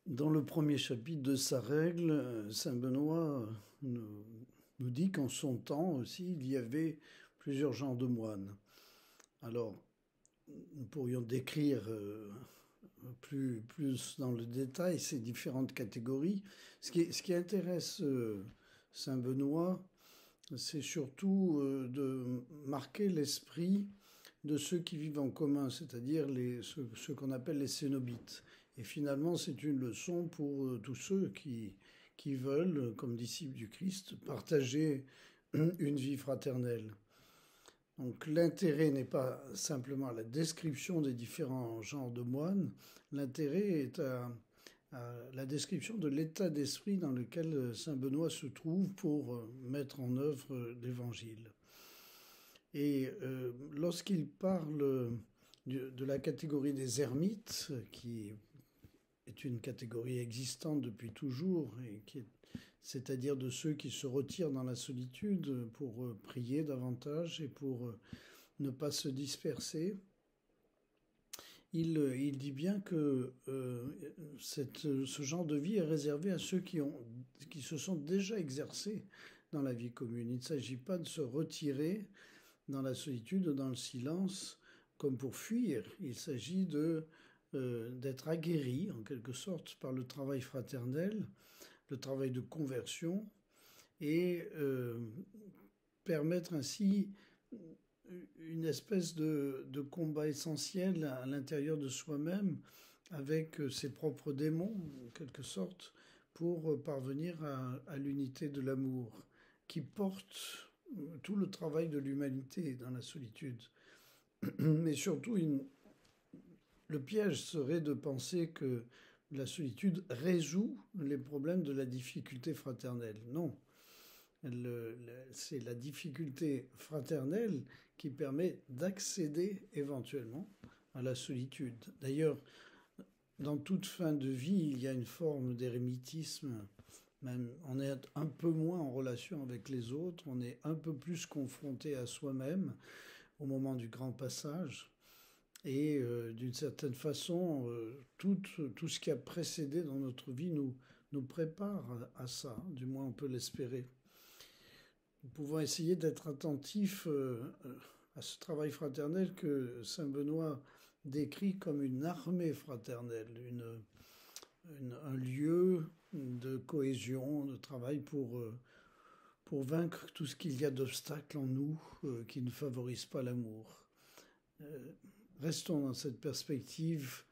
Dans le premier chapitre de sa règle, saint Benoît nous dit qu'en son temps aussi, il y avait plusieurs genres de moines. Alors, nous pourrions décrire plus dans le détail ces différentes catégories. Ce qui intéresse saint Benoît, c'est surtout de marquer l'esprit de ceux qui vivent en commun, c'est-à-dire ceux qu'on appelle les cénobites. Et finalement, c'est une leçon pour tous ceux qui veulent, comme disciples du Christ, partager une vie fraternelle. Donc l'intérêt n'est pas simplement la description des différents genres de moines, l'intérêt est à la description de l'état d'esprit dans lequel saint Benoît se trouve pour mettre en œuvre l'Évangile. Et lorsqu'il parle de la catégorie des ermites, qui est une catégorie existante depuis toujours, c'est-à-dire de ceux qui se retirent dans la solitude pour prier davantage et pour ne pas se disperser, il dit bien que ce genre de vie est réservé à ceux qui se sont déjà exercés dans la vie commune. Il ne s'agit pas de se retirer dans la solitude, dans le silence, comme pour fuir. Il s'agit d'être aguerri, en quelque sorte, par le travail fraternel, le travail de conversion, et permettre ainsi une espèce de combat essentiel à l'intérieur de soi-même, avec ses propres démons, en quelque sorte, pour parvenir à l'unité de l'amour, qui porte tout le travail de l'humanité dans la solitude. Mais surtout, le piège serait de penser que la solitude résout les problèmes de la difficulté fraternelle. Non, c'est la difficulté fraternelle qui permet d'accéder éventuellement à la solitude. D'ailleurs, dans toute fin de vie, il y a une forme d'érémitisme. Même, on est un peu moins en relation avec les autres, on est un peu plus confronté à soi-même au moment du grand passage. Et d'une certaine façon, tout ce qui a précédé dans notre vie nous prépare à ça, du moins on peut l'espérer. Nous pouvons essayer d'être attentifs à ce travail fraternel que saint Benoît décrit comme une armée fraternelle, un lieu de cohésion, de travail pour vaincre tout ce qu'il y a d'obstacles en nous qui ne favorisent pas l'amour. Restons dans cette perspective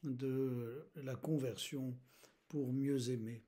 de la conversion pour mieux aimer.